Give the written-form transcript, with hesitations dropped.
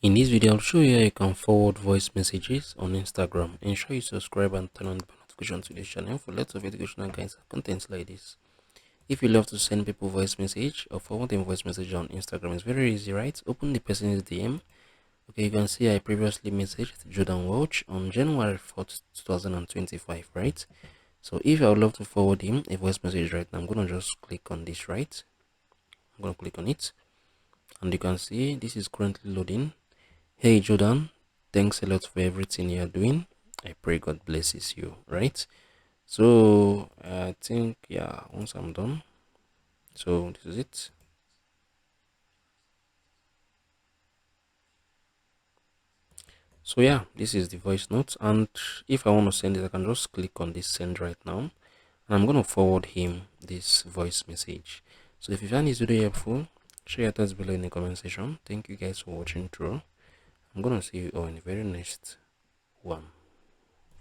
In this video, I'll show you how you can forward voice messages on Instagram. Ensure you subscribe and turn on the notification to this channel for lots of educational kinds of contents like this. If you love to send people voice message or forward them voice message on Instagram, it's very easy, right? Open the person's DM. Okay, you can see I previously messaged Jordan Welch on January 4th, 2025, right? So if I would love to forward him a voice message right now, I'm gonna just click on this, right? I'm gonna click on it, and you can see this is currently loading. Hey Jordan, thanks a lot for everything you're doing. I pray God blesses you, right? So I think, yeah, once I'm done, so this is it. So yeah, this is the voice note, and if I want to send it, I can just click on this send right now, and I'm going to forward him this voice message. So if you find this video helpful, share your thoughts below in the comment section. Thank you guys for watching through. I'm going to see you all in the very next one.